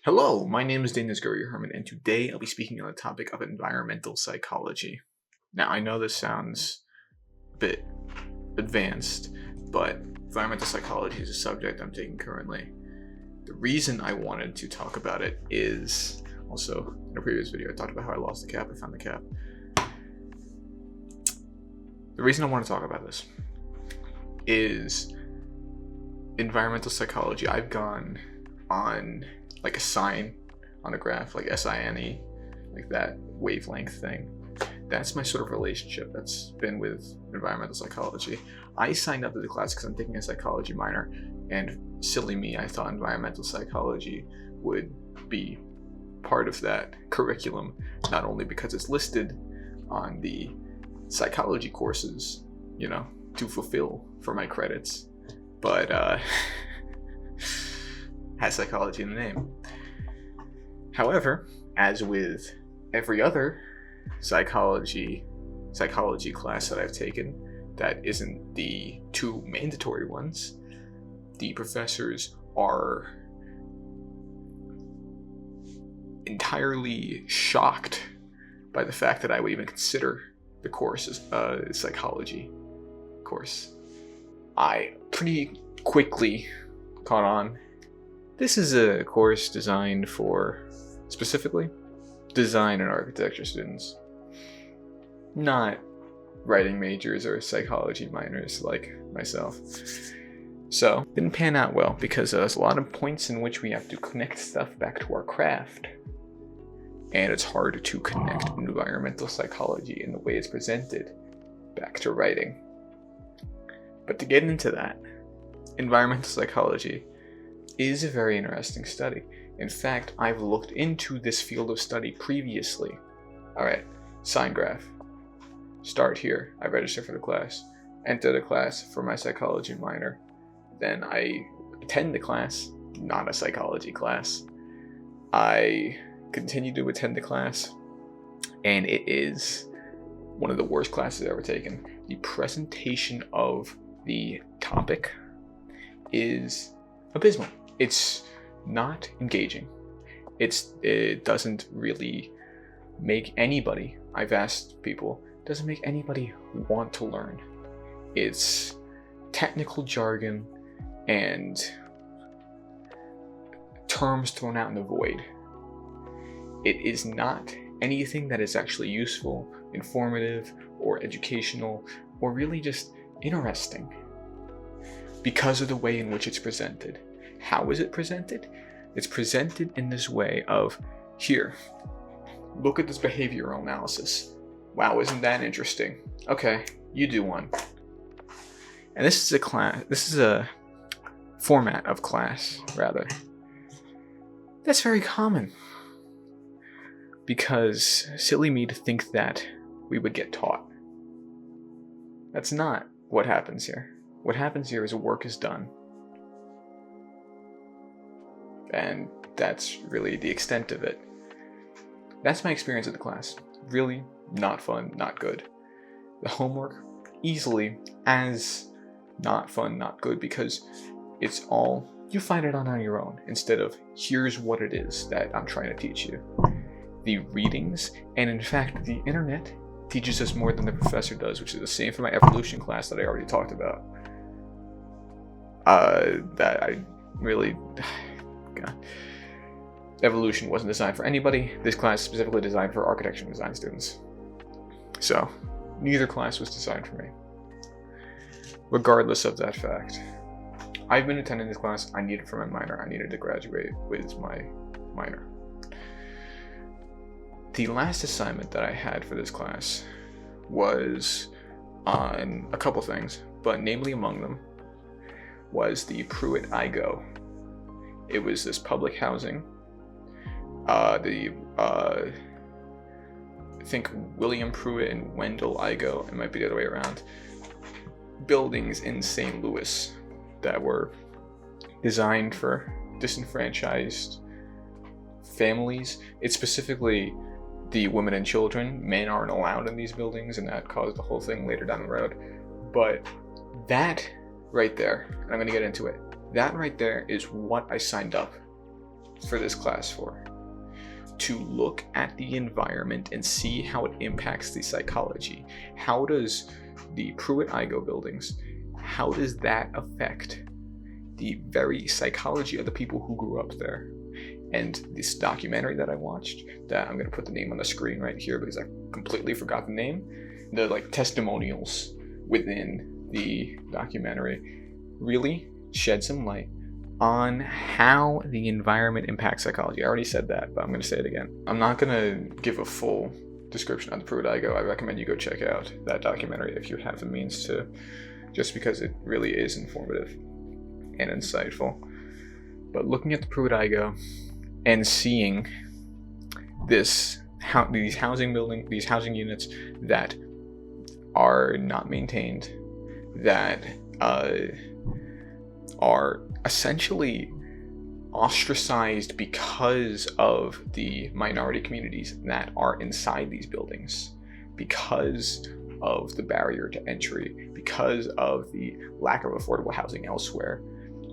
Hello, my name is Scuria-Herman, and today I'll be speaking on the topic of environmental psychology. Now, I know this sounds a bit advanced, but environmental psychology is a subject I'm taking currently. The reason I wanted to talk about it is, also, in a previous video I talked about how I lost the cap, I found the cap. The reason I want to talk about this is environmental psychology. I've gone on like a sign on a graph, like SINE, like that wavelength thing. That's my sort of relationship that's been with environmental psychology. I signed up to the class because I'm taking a psychology minor, and silly me, I thought environmental psychology would be part of that curriculum, not only because it's listed on the psychology courses, you know, to fulfill for my credits, but has psychology in the name. However, as with every other psychology class that I've taken that isn't the two mandatory ones, the professors are entirely shocked by the fact that I would even consider the course as a psychology course. I pretty quickly caught on. This is a course designed for, specifically, design and architecture students. Not writing majors or psychology minors like myself. So, it didn't pan out well because there's a lot of points in which we have to connect stuff back to our craft. And it's hard to connect environmental psychology in the way it's presented back to writing. But to get into that, environmental psychology is a very interesting study. In fact, I've looked into this field of study previously. Alright, sign graph. Start here. I register for the class. Enter the class for my psychology minor. Then I attend the class, not a psychology class. I continue to attend the class, and it is one of the worst classes I've ever taken. The presentation of the topic is abysmal. It's not engaging. It doesn't really make anybody, I've asked people, doesn't make anybody want to learn. It's technical jargon and terms thrown out in the void. It is not anything that is actually useful, informative, or educational, or really just interesting because of the way in which it's presented. How is it presented? It's presented in this way of, here, look at this behavioral analysis. Wow, isn't that interesting? Okay, you do one. And this is a format of class, rather. That's very common. Because silly me to think that we would get taught. That's not what happens here. What happens here is work is done. And that's really the extent of it. That's my experience of the class. Really not fun, not good. The homework, easily as not fun, not good, because it's all, you find it on your own, instead of, here's what it is that I'm trying to teach you. The readings, and in fact, the internet teaches us more than the professor does, which is the same for my evolution class that I already talked about. That I really... God. Evolution wasn't designed for anybody. This class is specifically designed for architecture and design students. So, neither class was designed for me. Regardless of that fact, I've been attending this class. I need it for my minor. I needed to graduate with my minor. The last assignment that I had for this class was on a couple things, but namely among them was the Pruitt-Igoe. It was this public housing. I think William Pruitt and Wendell Igoe, it might be the other way around, buildings in St. Louis that were designed for disenfranchised families. It's specifically the women and children. Men aren't allowed in these buildings, and that caused the whole thing later down the road. But that right there, and I'm going to get into it, that right there is what I signed up for this class for? To look at the environment and see how it impacts the psychology. How does the Pruitt-Igoe buildings, how does that affect the very psychology of the people who grew up there? And this documentary that I watched, that I'm going to put the name on the screen right here because I completely forgot the name, the like testimonials within the documentary really shed some light on how the environment impacts psychology. I already said that, but I'm going to say it again. I'm not going to give a full description of the Pruitt-Igoe. I recommend you go check out that documentary if you have the means to, just because it really is informative and insightful. But looking at the Pruitt-Igoe and seeing these housing units that are not maintained, that are essentially ostracized because of the minority communities that are inside these buildings, because of the barrier to entry, because of the lack of affordable housing elsewhere,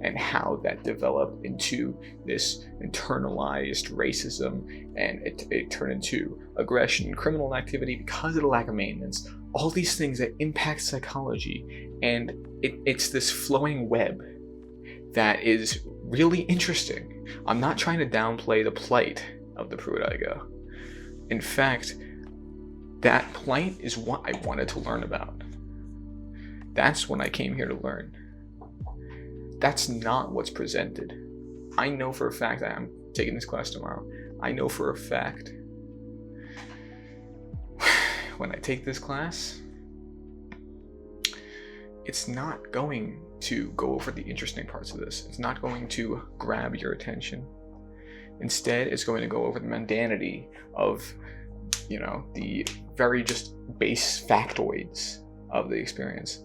and how that developed into this internalized racism, and it turned into aggression and criminal activity because of the lack of maintenance. All these things that impact psychology, and it's this flowing web that is really interesting. I'm not trying to downplay the plight of the Pruitt-Igoe. In fact, that plight is what I wanted to learn about. That's what I came here to learn. That's not what's presented. I know for a fact that I'm taking this class tomorrow. I know for a fact when I take this class, it's not going to go over the interesting parts of this. It's not going to grab your attention. Instead, it's going to go over the mundanity of, the very just base factoids of the experience.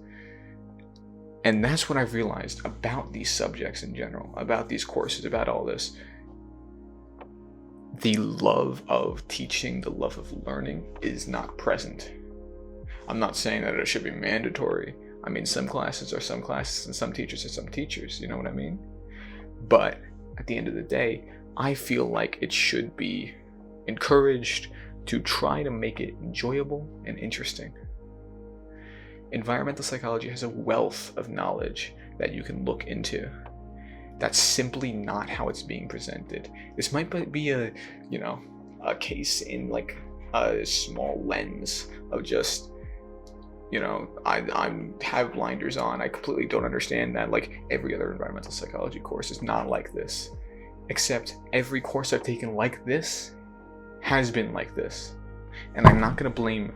And that's what I've realized about these subjects in general, about these courses, about all this. The love of teaching, the love of learning is not present. I'm not saying that it should be mandatory. I mean, some classes are some classes and some teachers are some teachers, you know what I mean? But at the end of the day, I feel like it should be encouraged to try to make it enjoyable and interesting. Environmental psychology has a wealth of knowledge that you can look into. That's simply not how it's being presented. This might be a case in like a small lens of just, I have blinders on. I completely don't understand that like every other environmental psychology course is not like this. Except every course I've taken like this has been like this. And I'm not going to blame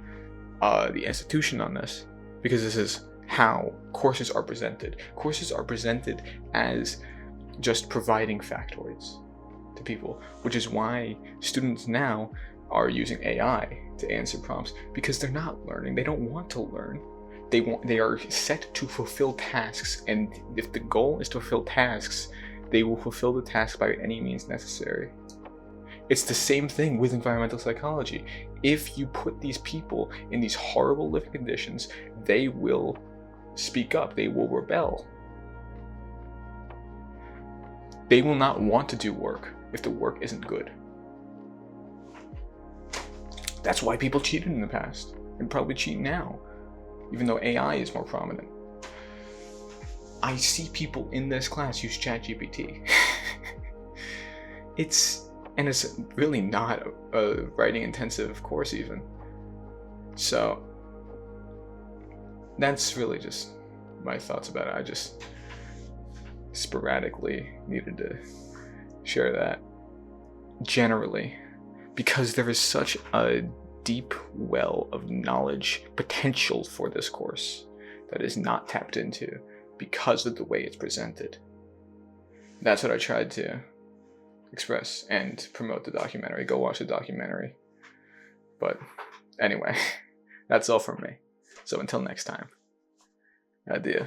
the institution on this, because this is how courses are presented. Courses are presented as just providing factoids to people, which is why students now are using AI to answer prompts, because they're not learning. They don't want to learn. They are set to fulfill tasks, and if the goal is to fulfill tasks, they will fulfill the task by any means necessary. It's the same thing with environmental psychology. If you put these people in these horrible living conditions, they will speak up, they will rebel. They will not want to do work if the work isn't good. That's why people cheated in the past, and probably cheat now, even though AI is more prominent. I see people in this class use ChatGPT. It's really not a writing intensive course even. So that's really just my thoughts about it. I just sporadically needed to share that. Generally, because there is such a deep well of knowledge potential for this course that is not tapped into because of the way it's presented. That's what I tried to express and promote the documentary. Go watch the documentary. But anyway, that's all from me. So until next time, adieu.